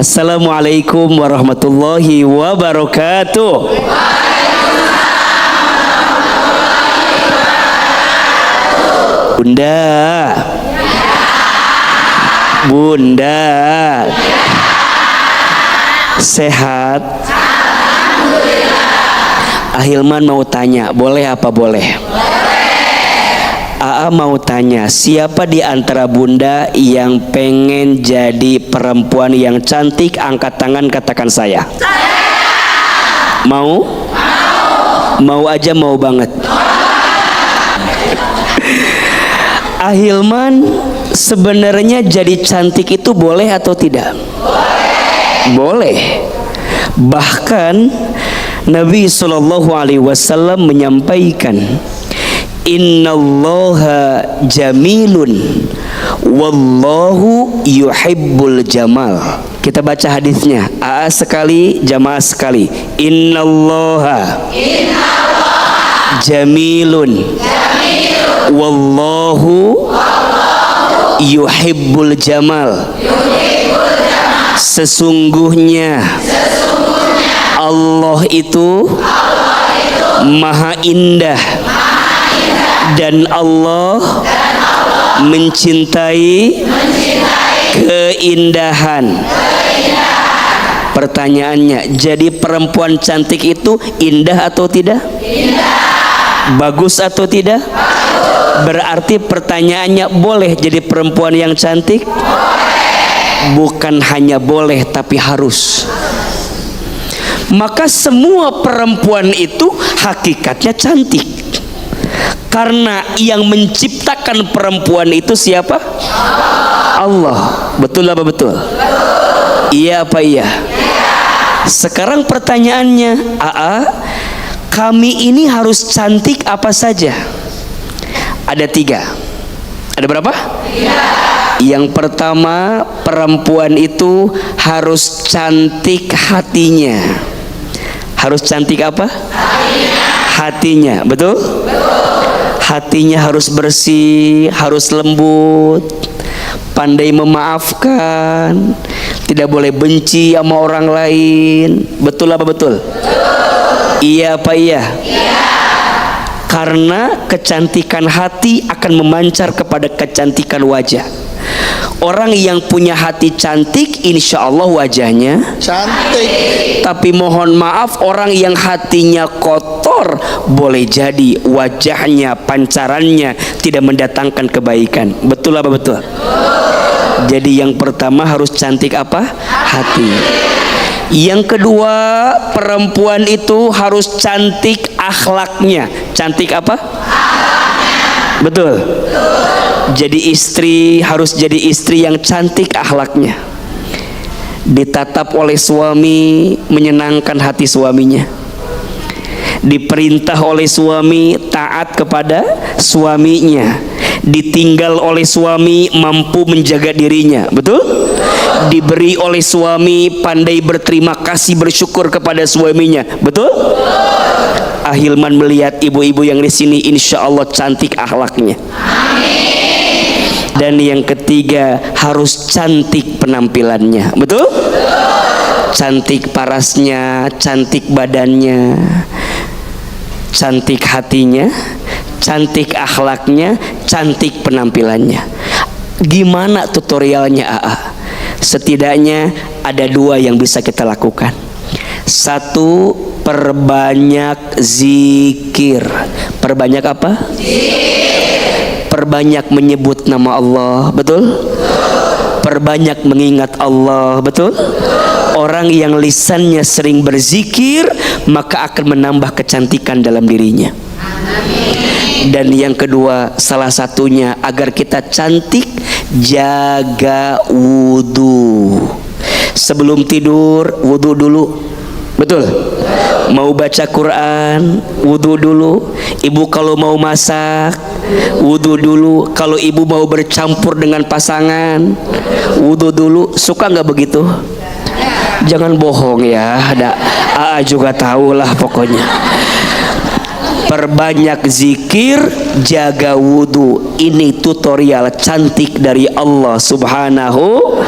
Assalamualaikum warahmatullahi wabarakatuh. Bunda, Bunda, sehat? Ahilman mau tanya, boleh apa boleh? Aa mau tanya, siapa di antara bunda yang pengen jadi perempuan yang cantik? Angkat tangan, katakan saya. Mau? Mau aja, mau banget. Ahilman, sebenarnya jadi cantik itu boleh atau tidak? Boleh. Bahkan Nabi SAW menyampaikan, Innallaha jamilun wallahu yuhibbul jamal. Kita baca hadisnya, Aa sekali, jamaah sekali. Innallaha jamilun wallahu yuhibbul jamal. Sesungguhnya Allah itu maha indah dan Allah mencintai keindahan. Pertanyaannya, jadi perempuan cantik itu indah atau tidak? Bagus atau tidak? Berarti pertanyaannya, boleh jadi perempuan yang cantik? Bukan hanya boleh, tapi harus. Maka semua perempuan itu hakikatnya cantik, karena yang menciptakan perempuan itu siapa? Allah. Betul apa betul? Iya apa iya? Sekarang pertanyaannya, kami ini harus cantik apa saja? Ada 3. Ada berapa? 3. Yang pertama, perempuan itu harus cantik hatinya. Harus cantik apa? Hatinya. Betul? Hatinya harus bersih, harus lembut, pandai memaafkan, tidak boleh benci sama orang lain. Betul apa betul? Iya apa iya? Karena kecantikan hati akan memancar kepada kecantikan wajah. Orang yang punya hati cantik, insya Allah wajahnya cantik. Tapi mohon maaf, orang yang hatinya kotor, boleh jadi wajahnya, pancarannya tidak mendatangkan kebaikan. Betul apa betul? Jadi yang pertama harus cantik apa? Hati. Yang kedua, perempuan itu harus cantik akhlaknya. Cantik apa? Betul. Jadi istri harus jadi istri yang cantik akhlaknya, ditatap oleh suami menyenangkan hati suaminya, diperintah oleh suami taat kepada suaminya, ditinggal oleh suami mampu menjaga dirinya. Betul? Diberi oleh suami pandai berterima kasih, bersyukur kepada suaminya. Betul? Ahilman melihat ibu-ibu yang di sini insya Allah cantik akhlaknya. Dan yang ketiga, harus cantik penampilannya. Betul? Cantik parasnya, cantik badannya, cantik hatinya, cantik akhlaknya, cantik penampilannya. Gimana tutorialnya AA? Setidaknya ada 2 yang bisa kita lakukan. 1, perbanyak zikir. Perbanyak apa? Perbanyak menyebut nama Allah. Betul? Perbanyak mengingat Allah. Betul? Orang yang lisannya sering berzikir, maka akan menambah kecantikan dalam dirinya. Dan yang kedua, salah satunya agar kita cantik, jaga wudu. Sebelum tidur, wudu dulu. Betul? Mau baca Quran, wudu dulu. Ibu kalau mau masak, wudu dulu. Kalau ibu mau bercampur dengan pasangan, wudu dulu. Suka nggak begitu? Jangan bohong ya. Ada AA juga tahulah pokoknya. Perbanyak zikir, jaga wudu. Ini tutorial cantik dari Allah Subhanahu.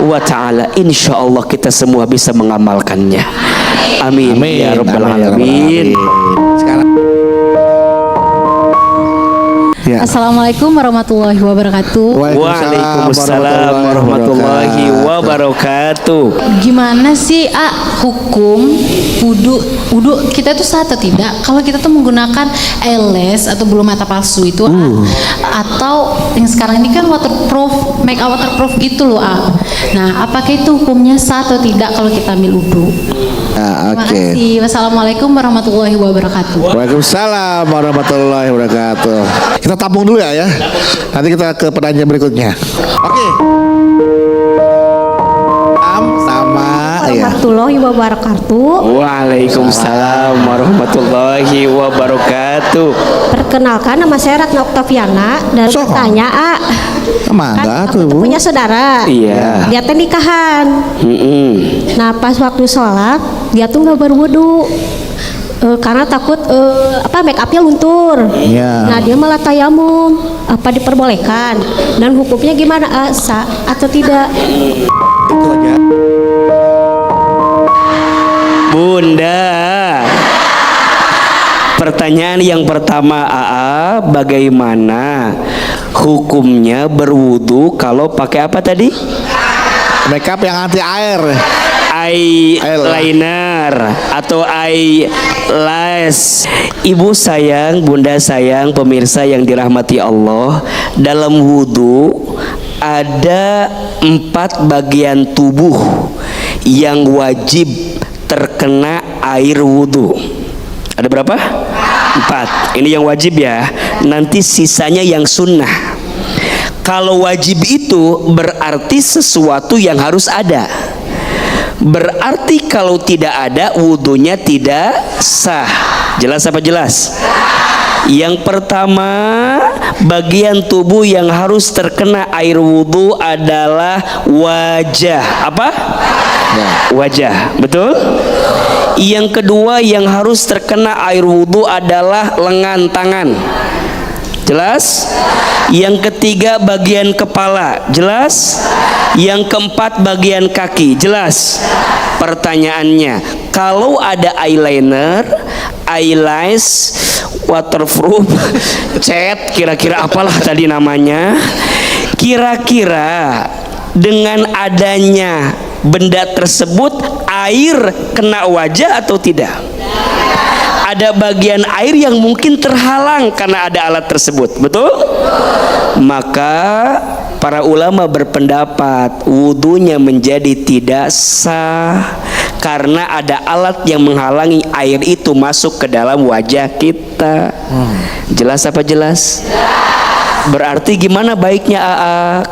wa ta'ala. Insyaallah kita semua bisa mengamalkannya. Amin, ya rabbal alamin. Sekarang ya. Assalamualaikum warahmatullahi wabarakatuh. Waalaikumsalam warahmatullahi wabarakatuh. Gimana sih hukum wudu kita itu sah atau tidak kalau kita tuh menggunakan eyelash atau bulu mata palsu itu atau yang sekarang ini kan waterproof, make up waterproof gitu loh Nah, apakah itu hukumnya sah atau tidak kalau kita ambil wudu? Terima kasih. Wassalamualaikum warahmatullahi wabarakatuh. Waalaikumsalam warahmatullahi wabarakatuh. Kita tampung dulu ya. Nanti kita ke pertanyaan berikutnya. Oke. Sama ya. Warahmatullahi wabarakatuh. Waalaikumsalam warahmatullahi wabarakatuh. Perkenalkan, nama saya Ratna Oktaviana dan bertanya, Mangga tuh Bu. punya saudara. Iya. Dia teh nikahan. Nah, pas waktu sholat dia tuh nggak berwudu. Karena takut make upnya luntur. Iya. Nah, dia malah tayamum. Apa diperbolehkan? Dan hukumnya gimana? Sah atau tidak? Itu aja. Bunda, pertanyaan yang pertama bagaimana hukumnya berwudu kalau pakai apa tadi? Makeup yang anti air. Eyeliner atau eyelash. Ibu sayang, bunda sayang, pemirsa yang dirahmati Allah, dalam wudu ada 4 bagian tubuh yang wajib terkena air wudu. Ada berapa? 4. Ini yang wajib ya. Nanti sisanya yang sunnah. Kalau wajib itu berarti sesuatu yang harus ada. Berarti kalau tidak ada, wudunya tidak sah. Jelas apa jelas? Yang pertama, bagian tubuh yang harus terkena air wudu adalah wajah. Apa? Wajah, betul? Yang kedua yang harus terkena air wudu adalah lengan tangan. Jelas? Yang ketiga bagian kepala. Jelas? Yang keempat bagian kaki. Jelas? Pertanyaannya, kalau ada eyeliner, eyelash, waterproof, cat, kira-kira apalah tadi namanya, kira-kira dengan adanya benda tersebut air kena wajah atau tidak? Ada bagian air yang mungkin terhalang karena ada alat tersebut, betul? Maka para ulama berpendapat wudunya menjadi tidak sah karena ada alat yang menghalangi air itu masuk ke dalam wajah kita. Jelas apa jelas? Berarti gimana baiknya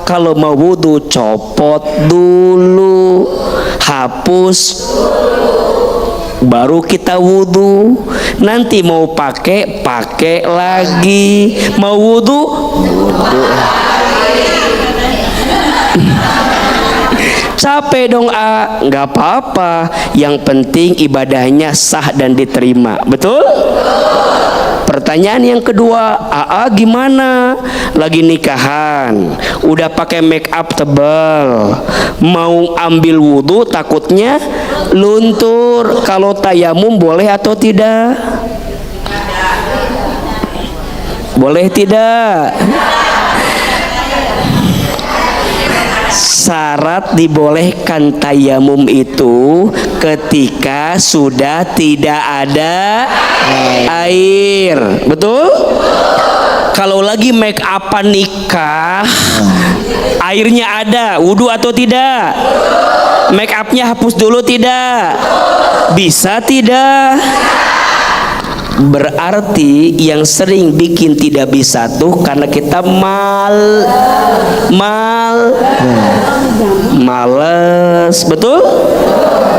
kalau mau wudu, copot dulu, hapus, baru kita wudu. Nanti mau pakai lagi, mau wudu capek dong nggak apa-apa, yang penting ibadahnya sah dan diterima, betul? Pertanyaan yang kedua, gimana? Lagi nikahan, udah pakai make up tebal, mau ambil wudhu takutnya luntur. Kalau tayamum boleh atau tidak? Boleh tidak? Syarat dibolehkan tayamum itu ketika sudah tidak ada air, betul? Kalau lagi make upan nikah, airnya ada, wudhu atau tidak? Make upnya hapus dulu tidak? Bisa tidak? Berarti yang sering bikin tidak bisa tuh karena kita males, betul?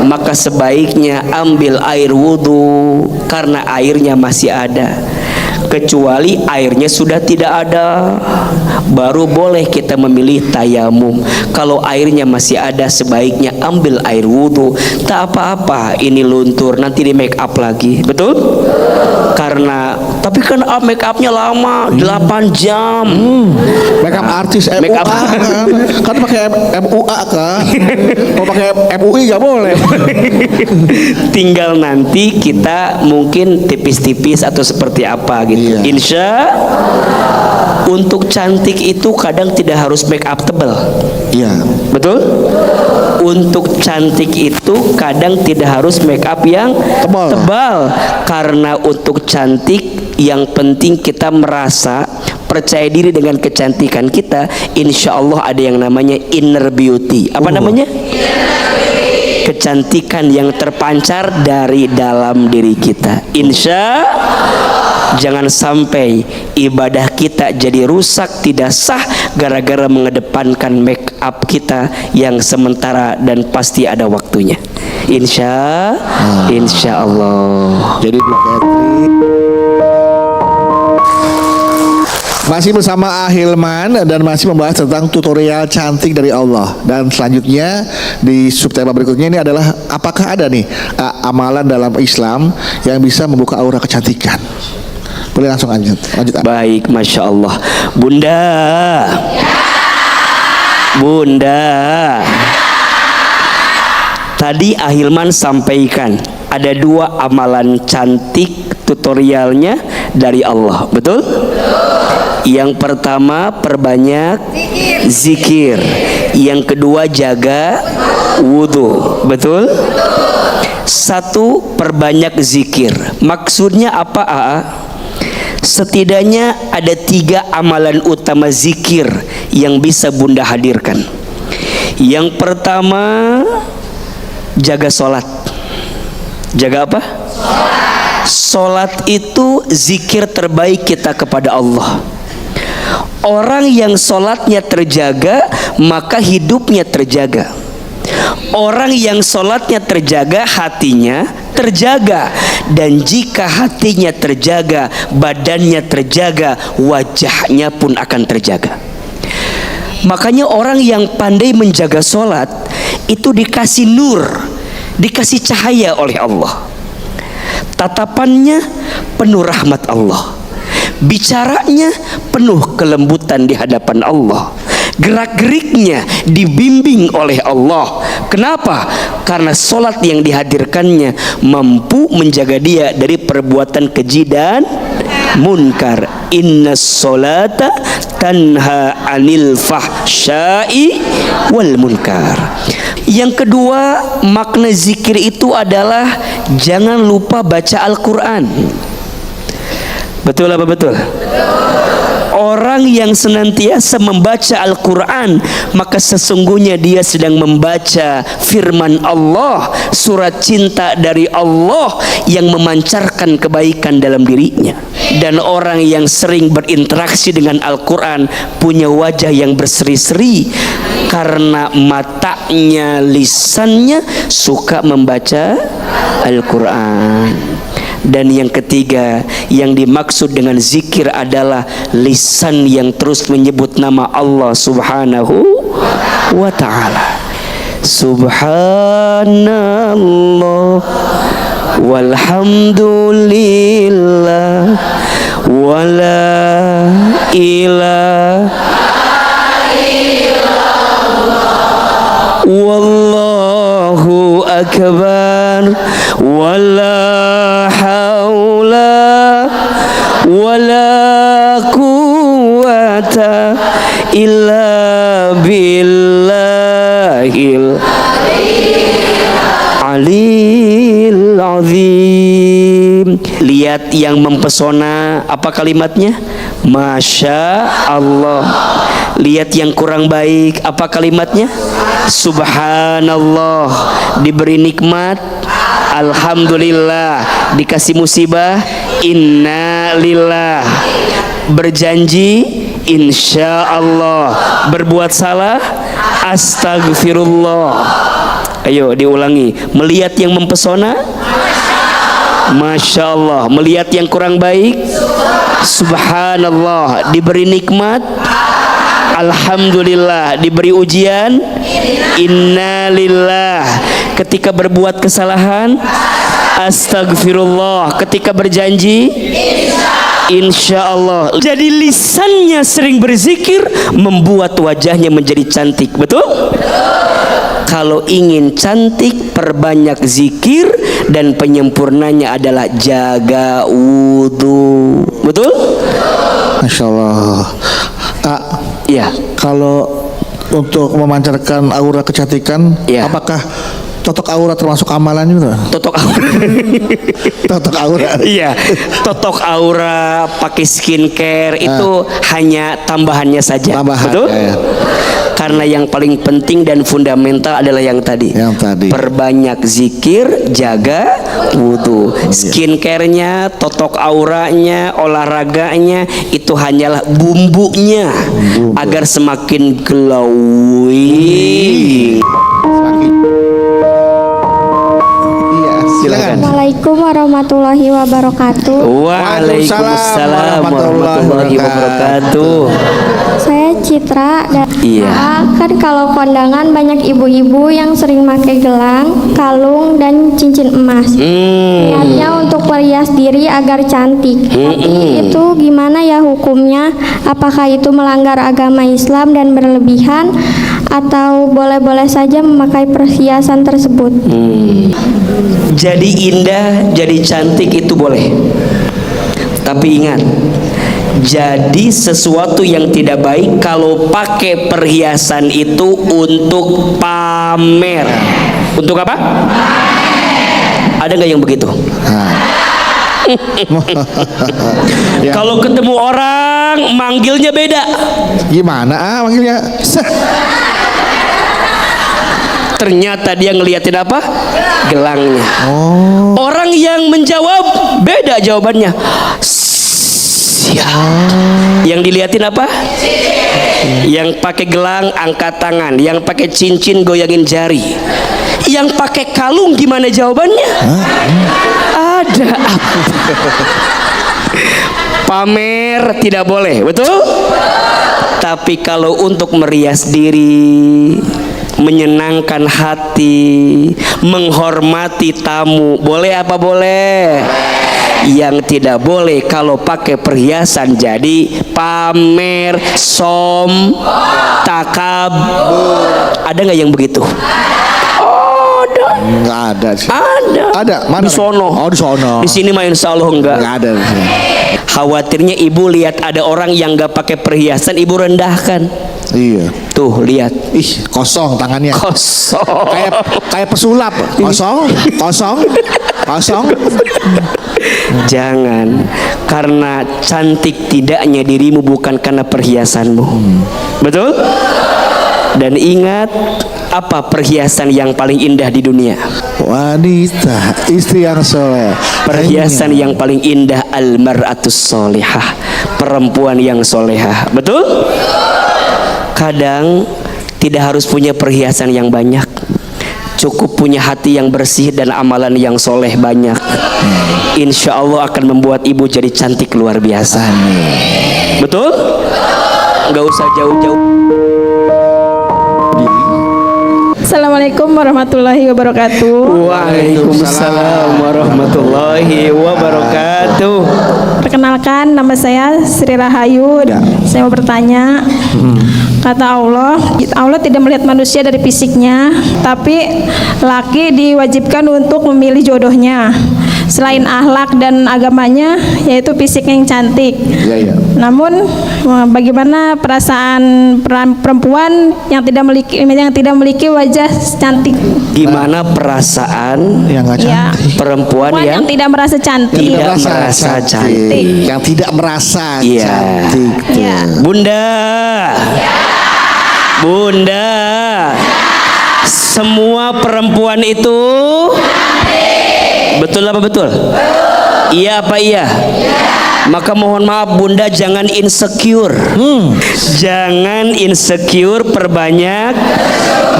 Maka sebaiknya ambil air wudhu karena airnya masih ada. kecuali airnya sudah tidak ada, baru boleh kita memilih tayamum. Kalau airnya masih ada, sebaiknya ambil air wudhu. Tak apa-apa ini luntur, nanti di make up lagi, betul? Karena tapi kan make upnya lama, 8 jam. Make up artis Make MUA up. kan pakai MUA kan. Kalau pakai MUI nggak boleh. Tinggal nanti kita mungkin tipis-tipis atau seperti apa gitu. Iya. Insya untuk cantik itu kadang tidak harus make up tebal. Iya. Betul? Untuk cantik itu kadang tidak harus make up yang Tebal. Karena untuk cantik yang penting kita merasa percaya diri dengan kecantikan kita. Insya Allah ada yang namanya inner beauty. Apa namanya? Kecantikan yang terpancar dari dalam diri kita. Insya jangan sampai ibadah kita jadi rusak, tidak sah gara-gara mengedepankan make up kita yang sementara dan pasti ada waktunya. Insya Allah. Jadi Bu Catherine masih bersama Ahilman dan masih membahas tentang tutorial cantik dari Allah. Dan selanjutnya di subtema berikutnya ini adalah apakah ada nih amalan dalam Islam yang bisa membuka aura kecantikan. Boleh langsung lanjut. Baik, Masya Allah. Bunda, tadi Ahilman sampaikan ada 2 amalan cantik tutorialnya dari Allah, betul? Yang pertama perbanyak zikir, yang kedua jaga wudhu, betul? 1, perbanyak zikir. Maksudnya apa, Aa? Setidaknya ada 3 amalan utama zikir yang bisa Bunda hadirkan. Yang pertama, jaga sholat. Jaga apa? Sholat itu zikir terbaik kita kepada Allah. Orang yang sholatnya terjaga, maka hidupnya terjaga. Orang yang sholatnya terjaga, hatinya terjaga. Dan jika hatinya terjaga, badannya terjaga, wajahnya pun akan terjaga. Makanya orang yang pandai menjaga sholat itu dikasih nur, dikasih cahaya oleh Allah. Tatapannya penuh rahmat Allah, bicaranya penuh kelembutan di hadapan Allah, gerak-geriknya dibimbing oleh Allah. Kenapa? Karena sholat yang dihadirkannya mampu menjaga dia dari perbuatan keji dan munkar. Inna sholata tanha anil fahsyai wal munkar. Yang kedua, makna zikir itu adalah jangan lupa baca Al-Quran. Betul apa betul? Orang yang senantiasa membaca Al-Quran, maka sesungguhnya dia sedang membaca firman Allah, surat cinta dari Allah yang memancarkan kebaikan dalam dirinya. Dan orang yang sering berinteraksi dengan Al-Quran punya wajah yang berseri-seri karena matanya, lisannya suka membaca Al-Quran. Dan yang ketiga, yang dimaksud dengan zikir adalah lisan yang terus menyebut nama Allah Subhanahu wa ta'ala. Subhanallah walhamdulillah wala ilaha illallah wallahu akbar wala haula wala quwata illa billahil alil azim. Lihat yang mempesona, apa kalimatnya? Masya Allah. Lihat yang kurang baik, apa kalimatnya? Subhanallah. Diberi nikmat, alhamdulillah. Dikasih musibah, inna lillah. Berjanji, insya Allah. Berbuat salah, astagfirullah. Ayo diulangi. Melihat yang mempesona, Masya Allah. Melihat yang kurang baik, Subhanallah, diberi nikmat alhamdulillah, diberi ujian innalillah, ketika berbuat kesalahan astagfirullah, ketika berjanji insya Allah. Jadi lisannya sering berzikir membuat wajahnya menjadi cantik. Betul? Kalau ingin cantik, perbanyak zikir, dan penyempurnanya adalah jaga wudhu. Betul? Masya Allah. Ya. Kalau untuk memancarkan aura kecantikan, Ya. apakah totok aura termasuk amalan itu? Totok aura. Totok aura. Iya, totok aura, pakai skincare itu hanya tambahannya saja. Tambahan, betul? ya. Karena yang paling penting dan fundamental adalah yang tadi. Yang tadi. Perbanyak zikir, jaga wudhu. Skincare-nya, totok auranya, olahraganya itu hanyalah bumbunya agar semakin glowing. Iya, silakan. Assalamualaikum warahmatullahi wabarakatuh. Waalaikumsalam warahmatullahi wabarakatuh. Saya Citra dan Iya. kan kalau kondangan banyak ibu-ibu yang sering pakai gelang, kalung dan cincin emas. Niatnya untuk merias diri agar cantik. Tapi itu gimana ya hukumnya? Apakah itu melanggar agama Islam dan berlebihan atau boleh-boleh saja memakai perhiasan tersebut? Jadi indah, jadi cantik itu boleh. Tapi ingat, jadi sesuatu yang tidak baik kalau pakai perhiasan itu untuk pamer. Untuk apa? Ada nggak yang begitu? Ya. Kalau ketemu orang manggilnya beda. Gimana manggilnya? Ternyata dia ngeliatin apa? Gelangnya. Oh. Orang yang menjawab beda jawabannya. Yang diliatin apa? Yang pakai gelang angkat tangan, yang pakai cincin goyangin jari, yang pakai kalung gimana jawabannya? Ada apa? Pamer tidak boleh, betul? Tapi kalau untuk merias diri, menyenangkan hati, menghormati tamu, boleh apa boleh? Yang tidak boleh kalau pakai perhiasan jadi pamer, som, takab. Ada nggak yang begitu? Ada. Nggak ada sih. Ada. Ada. Mana? Di sono. Oh, di sono. Di sini mah insya Allah enggak. Nggak ada. Khawatirnya ibu lihat ada orang yang nggak pakai perhiasan, ibu rendahkan. Iya. Tuh lihat. Ih, kosong tangannya. Kosong. Kayak pesulap. Kosong, kosong, kosong. Jangan, karena cantik tidaknya dirimu bukan karena perhiasanmu. Betul? Dan ingat, apa perhiasan yang paling indah di dunia? Wanita, istri yang soleh. Perhiasan yang paling indah almar'atus solihah, perempuan yang solehah. Betul? Kadang tidak harus punya perhiasan yang banyak, cukup punya hati yang bersih dan amalan yang soleh banyak. Insya Allah akan membuat ibu jadi cantik luar biasa. Betul? Gak usah jauh-jauh. Assalamualaikum warahmatullahi wabarakatuh. Waalaikumsalam warahmatullahi wabarakatuh. Perkenalkan, nama saya Sri Rahayu. Saya mau bertanya. Kata Allah tidak melihat manusia dari fisiknya, tapi laki diwajibkan untuk memilih jodohnya selain akhlak dan agamanya, yaitu fisik yang cantik. Iya. Namun bagaimana perasaan perempuan yang tidak memiliki wajah cantik? Gimana perasaan Yang nggak Ya. cantik. perempuan yang tidak merasa cantik. Tidak merasa cantik. Yang tidak merasa Iya. cantik. Ya. Bunda, Bunda, semua perempuan itu betul apa betul? Iya apa iya? Maka mohon maaf Bunda, jangan insecure. Jangan insecure, perbanyak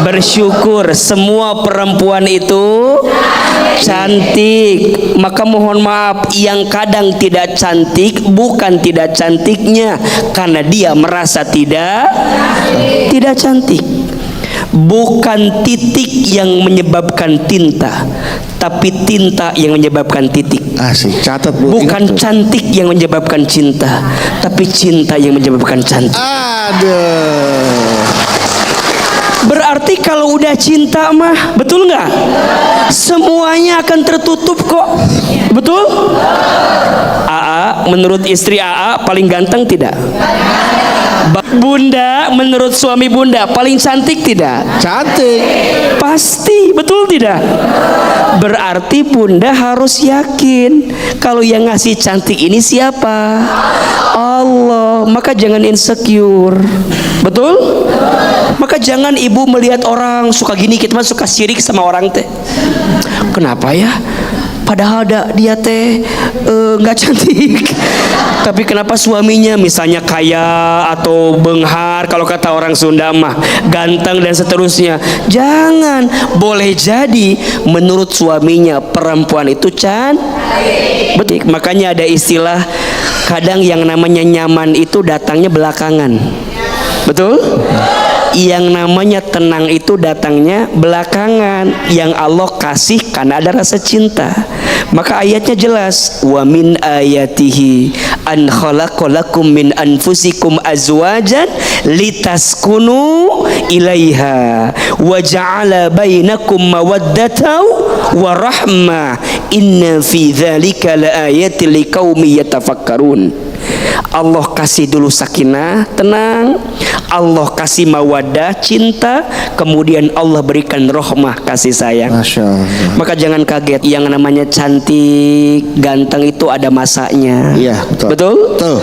bersyukur. Semua perempuan itu cantik. Maka mohon maaf, yang kadang tidak cantik bukan tidak cantiknya karena dia merasa tidak cantik. Bukan titik yang menyebabkan tinta, tapi tinta yang menyebabkan titik. Asik, catat Bu. Bukan cantik yang menyebabkan cinta, tapi cinta yang menyebabkan cantik. Aduh. Berarti kalau udah cinta mah, betul nggak? Semuanya akan tertutup kok. Betul? AA, menurut istri AA paling ganteng tidak? Bunda, menurut suami Bunda paling cantik tidak? Cantik. Pasti, betul tidak? Berarti Bunda harus yakin kalau yang ngasih cantik ini siapa? Allah. Maka jangan insecure. Betul? Maka jangan ibu melihat orang suka gini, kita mah suka sirik sama orang teh. Kenapa ya? Padahal dia teh nggak cantik. Tapi kenapa suaminya misalnya kaya atau benghar, kalau kata orang Sunda mah ganteng dan seterusnya. Jangan. Boleh jadi menurut suaminya perempuan itu cantik. Makanya ada istilah, kadang yang namanya nyaman itu datangnya belakangan. Betul? Yang namanya tenang itu datangnya belakangan. Yang Allah kasih karena ada rasa cinta. Maka ayatnya jelas, wa min ayatihi an khalaqalakum min anfusikum azwajan litaskunu ilaiha wa ja'ala bainakum mawaddatan wa rahmah inna fi dzalika laayatil liqaumin yatafakkarun. Allah kasih dulu sakinah, tenang. Allah kasih mawaddah, cinta. Kemudian Allah berikan rahmah, kasih sayang. Masya Allah. Maka jangan kaget, yang namanya cantik, ganteng itu ada masanya. Iya, betul. Betul? Betul.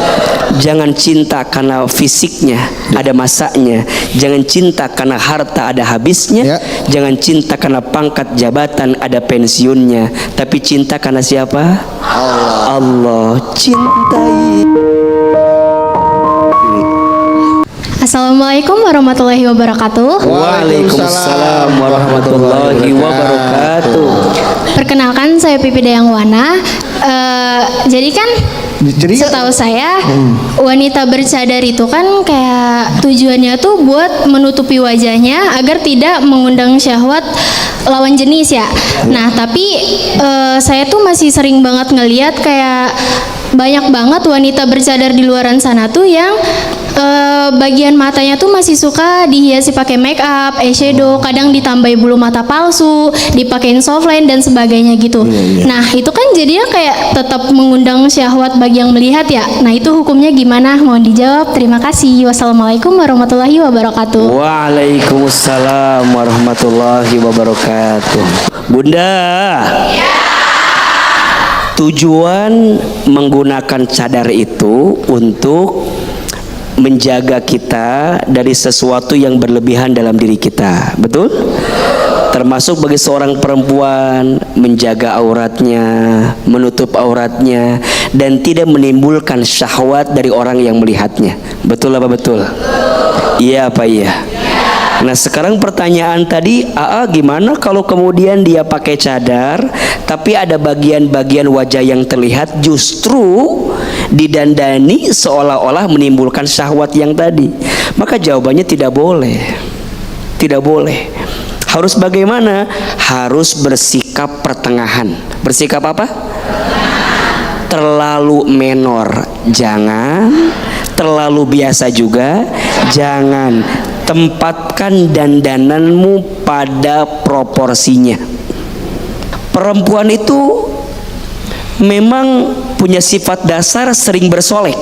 Jangan cinta karena fisiknya, ada masanya. Jangan cinta karena harta, ada habisnya. Ya. Jangan cinta karena pangkat jabatan, ada pensiunnya. Tapi cinta karena siapa? Allah. Cintai. Assalamualaikum warahmatullahi wabarakatuh. Waalaikumsalam warahmatullahi wabarakatuh. Perkenalkan, saya Pipi Dayangwana. Jadi kan setahu saya wanita bercadar itu kan kayak tujuannya tuh buat menutupi wajahnya agar tidak mengundang syahwat lawan jenis ya. Nah tapi saya tuh masih sering banget ngeliat kayak banyak banget wanita bercadar di luaran sana tuh yang bagian matanya tuh masih suka dihiasi pakai make up, eyeshadow, kadang ditambahi bulu mata palsu, dipakein softline dan sebagainya gitu. Nah itu kan jadinya kayak tetap mengundang syahwat bagi yang melihat ya. Nah itu hukumnya gimana? Mohon dijawab. Terima kasih. Wassalamualaikum warahmatullahi wabarakatuh. Waalaikumsalam warahmatullahi wabarakatuh. Bunda, tujuan menggunakan cadar itu untuk menjaga kita dari sesuatu yang berlebihan dalam diri kita. Betul? Termasuk bagi seorang perempuan menjaga auratnya, menutup auratnya, dan tidak menimbulkan syahwat dari orang yang melihatnya. Betul apa betul? Iya apa iya? Nah sekarang pertanyaan tadi, gimana kalau kemudian dia pakai cadar tapi ada bagian-bagian wajah yang terlihat justru didandani seolah-olah menimbulkan syahwat yang tadi? Maka jawabannya tidak boleh. Tidak boleh. Harus bagaimana? Harus bersikap pertengahan. Bersikap apa? Terlalu menor jangan, terlalu biasa juga jangan. Tempatkan dandananmu pada proporsinya. Perempuan itu memang punya sifat dasar sering bersolek,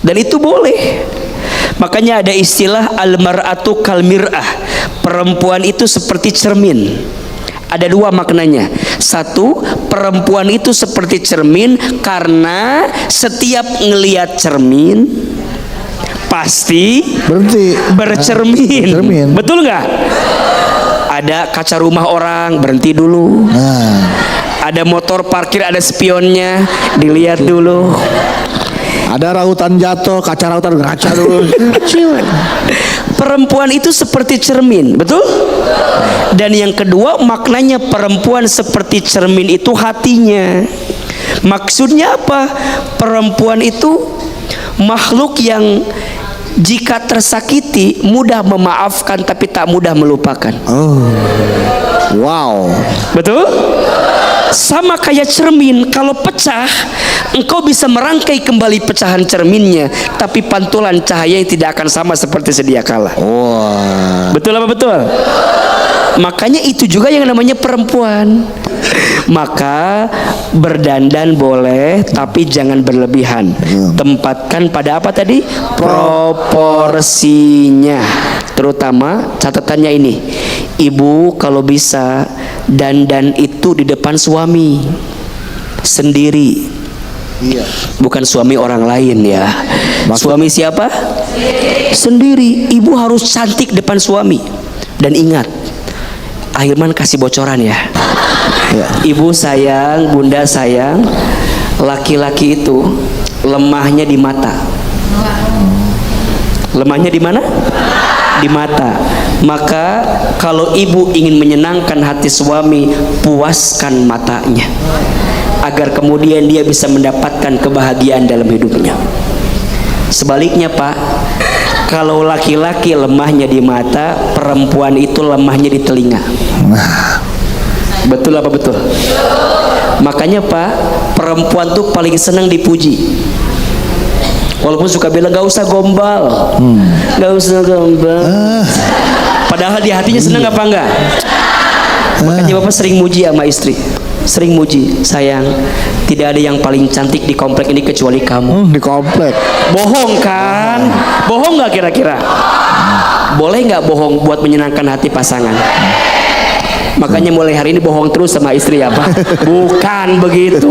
dan itu boleh. Makanya ada istilah al-mar'atu kal mir'ah. Perempuan itu seperti cermin. Ada dua maknanya. Satu, perempuan itu seperti cermin karena setiap ngelihat cermin pasti berhenti bercermin. Betul nggak? Ada kaca rumah orang, berhenti dulu. Ada motor parkir, ada spionnya, dilihat dulu. Ada rautan jatuh, kaca rautan ngaca dulu. Perempuan itu seperti cermin, betul? Dan yang kedua, maknanya perempuan seperti cermin itu hatinya. Maksudnya apa? Perempuan itu makhluk yang jika tersakiti mudah memaafkan tapi tak mudah melupakan. Oh, wow. Betul? Sama kayak cermin, kalau pecah engkau bisa merangkai kembali pecahan cerminnya, tapi pantulan cahaya yang tidak akan sama seperti sedia kala. Wah. Betul apa betul? Makanya itu juga yang namanya perempuan. Maka berdandan boleh, tapi jangan berlebihan. Tempatkan pada apa tadi? Proporsinya. Terutama catatannya ini, ibu kalau bisa dandan itu di depan suami sendiri. Iya. Bukan suami orang lain ya. Suami siapa? Sendiri. Ibu harus cantik depan suami. Dan ingat, Ahilman kasih bocoran ya. Ibu sayang, bunda sayang, laki-laki itu lemahnya di mata. Lemahnya di mana? Di mata. Maka kalau ibu ingin menyenangkan hati suami, puaskan matanya, agar kemudian dia bisa mendapatkan kebahagiaan dalam hidupnya. Sebaliknya Pak, kalau laki-laki lemahnya di mata, perempuan itu lemahnya di telinga. Betul apa betul? Makanya Pak, perempuan tuh paling senang dipuji. Walaupun suka bilang gak usah gombal, gak usah gombal. Padahal di hatinya senang apa enggak? Makanya Bapak sering muji sama istri. Sering muji, sayang, tidak ada yang paling cantik di komplek ini kecuali kamu. Di komplek. Bohong kan? Bohong nggak kira-kira? Boleh nggak bohong buat menyenangkan hati pasangan? Makanya mulai hari ini bohong terus sama istri ya Pak? Bukan begitu.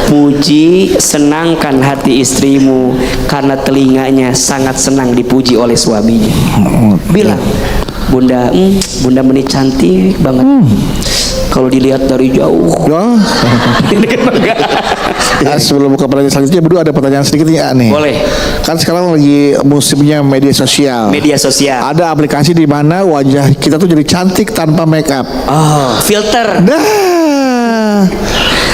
Puji, senangkan hati istrimu, karena telinganya sangat senang dipuji oleh suaminya. Bilang, bunda, bunda Meni cantik banget. Kalau dilihat dari jauh. Sebelum buka pertanyaan selanjutnya, Bro, ada pertanyaan sedikit nih. Boleh. Kan sekarang lagi musimnya media sosial. Media sosial. Ada aplikasi di mana wajah kita tuh jadi cantik tanpa make up. Oh, filter. Nah.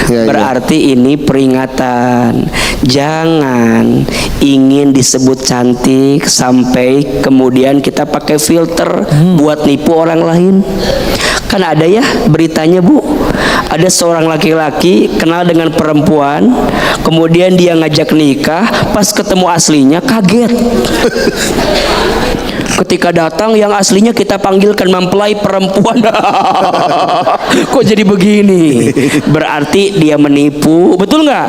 Ya, Berarti ini peringatan. Jangan ingin disebut cantik sampai kemudian kita pakai filter buat nipu orang lain. Kan ada ya beritanya Bu, ada seorang laki-laki kenal dengan perempuan, kemudian dia ngajak nikah, pas ketemu aslinya kaget. Ketika datang yang aslinya kita panggilkan mempelai perempuan. Kok jadi begini? Berarti dia menipu, betul nggak?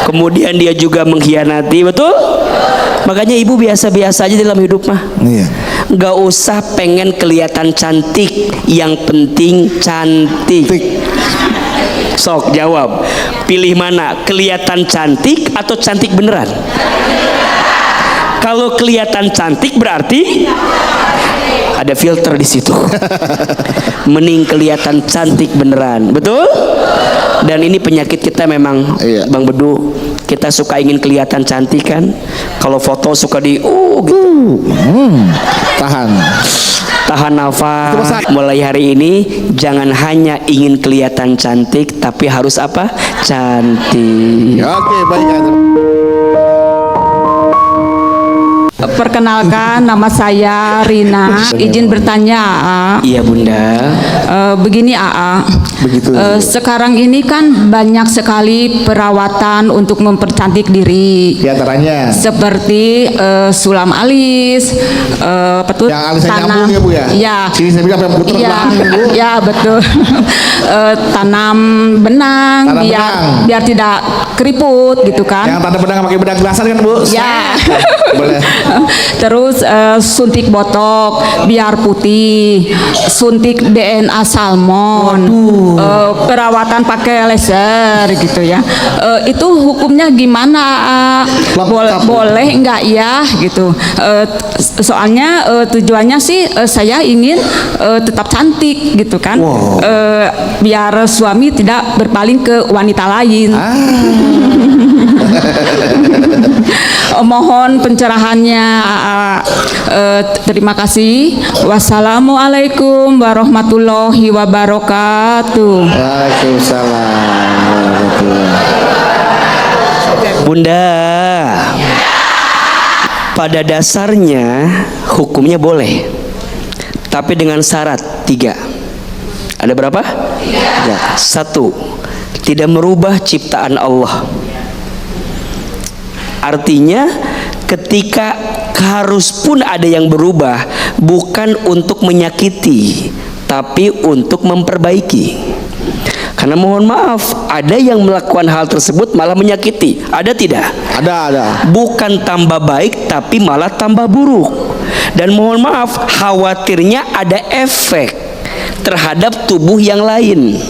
Kemudian dia juga mengkhianati, betul? Makanya ibu biasa-biasa aja dalam hidup mah. Iya. Nggak usah pengen kelihatan cantik, yang penting cantik. Sok jawab, pilih mana? Kelihatan cantik atau cantik beneran? Kalau kelihatan cantik berarti ada filter di situ. Mending kelihatan cantik beneran, betul? Dan ini penyakit kita memang, Iya. Bang Bedu. Kita suka ingin kelihatan cantik kan? Kalau foto suka di gitu. Tahan nafas. Mulai hari ini jangan hanya ingin kelihatan cantik, tapi harus apa? Cantik. Oke, baik. Perkenalkan, nama saya Rina. Izin bertanya, AA. Iya Bunda. Begini AA. Begitu. Sekarang ini kan banyak sekali perawatan untuk mempercantik diri. Di antaranya Seperti sulam alis, yang alisnya nyambung ya Bu ya? Ya. Sini saya bilang sampai puter Iya, belakang, Bu. ya betul. Tanam benang, Tanam benang. biar tidak keriput gitu kan. Yang tanda benang pakai benang gelasan kan Bu? Ya. Boleh. Terus suntik botok biar putih, suntik DNA salmon, perawatan pakai laser gitu ya. Itu hukumnya gimana? Boleh enggak ya gitu? Soalnya tujuannya sih saya ingin tetap cantik gitu kan, biar suami tidak berpaling ke wanita lain. Mohon pencerahannya. Terima kasih. Wassalamualaikum warahmatullahi wabarakatuh. Waalaikumsalam. Bunda, pada dasarnya hukumnya boleh, tapi dengan syarat 3. Ada berapa? 3. 1, tidak merubah ciptaan Allah. Artinya ketika harus pun ada yang berubah, bukan untuk menyakiti, tapi untuk memperbaiki. Karena mohon maaf, ada yang melakukan hal tersebut malah menyakiti. Ada tidak? Ada. Bukan tambah baik, tapi malah tambah buruk. Dan mohon maaf, khawatirnya ada efek terhadap tubuh yang lain,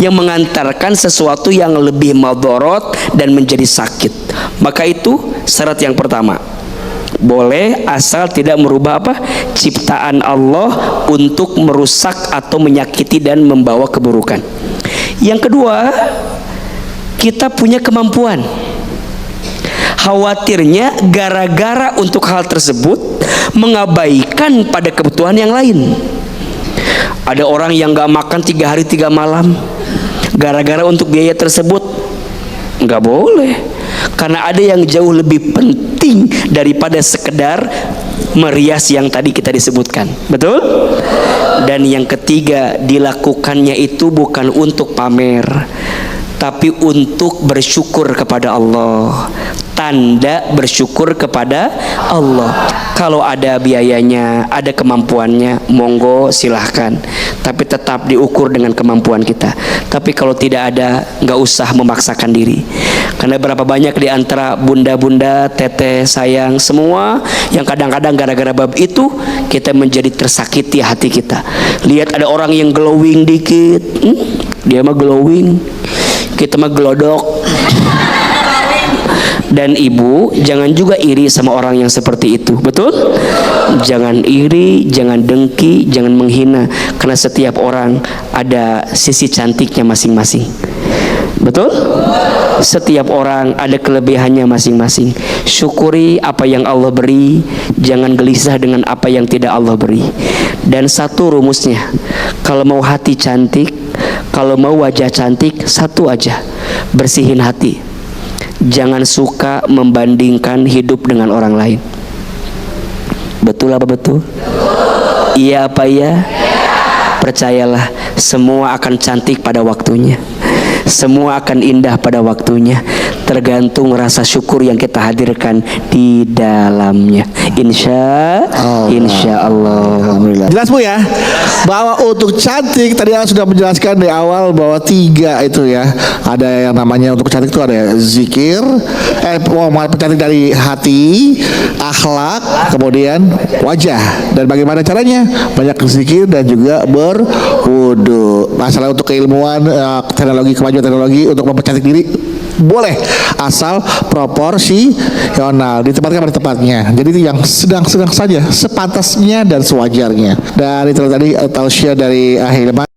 yang mengantarkan sesuatu yang lebih madorot dan menjadi sakit. Maka itu syarat yang pertama. Boleh asal tidak merubah ciptaan Allah untuk merusak atau menyakiti dan membawa keburukan. Yang kedua, kita punya kemampuan. Khawatirnya gara-gara untuk hal tersebut mengabaikan pada kebutuhan yang lain. Ada orang yang gak makan 3 hari 3 malam gara-gara untuk biaya tersebut. Gak boleh, karena ada yang jauh lebih penting daripada sekedar merias yang tadi kita disebutkan. Betul? Dan yang ketiga, dilakukannya itu bukan untuk pamer, tapi untuk bersyukur kepada Allah. Tanda bersyukur kepada Allah. Kalau ada biayanya, ada kemampuannya, monggo silahkan, tapi tetap diukur dengan kemampuan kita. Tapi kalau tidak ada, nggak usah memaksakan diri. Karena berapa banyak di antara bunda-bunda, teteh, sayang, semua yang kadang-kadang gara-gara bab itu kita menjadi tersakiti hati kita. Lihat ada orang yang glowing dikit, dia mah glowing, kita mah glodok. Dan ibu jangan juga iri sama orang yang seperti itu. Betul? Jangan iri, jangan dengki, jangan menghina, karena setiap orang ada sisi cantiknya masing-masing. Betul? Setiap orang ada kelebihannya masing-masing. Syukuri apa yang Allah beri, jangan gelisah dengan apa yang tidak Allah beri. Dan satu rumusnya, kalau mau hati cantik, kalau mau wajah cantik, satu aja, bersihin hati. Jangan suka membandingkan hidup dengan orang lain. Betul apa betul? Iya apa iya? Percayalah, semua akan cantik pada waktunya. Semua akan indah pada waktunya, tergantung rasa syukur yang kita hadirkan di dalamnya. Insya Allah. Jelas Bu ya, bahwa untuk cantik tadi Allah sudah menjelaskan di awal bahwa 3 itu ya. Ada yang namanya untuk cantik itu ada zikir, cantik dari hati, akhlak, kemudian wajah. Dan bagaimana caranya? Banyak zikir dan juga berwudu. Masalah untuk keilmuan, teknologi, kemajuan teknologi untuk mempercantik diri boleh, asal proporsional, ditempatkan pada tempatnya. Jadi itu yang sedang-sedang saja, sepantasnya dan sewajarnya. Dan itu tadi tausiah dari Ahilman.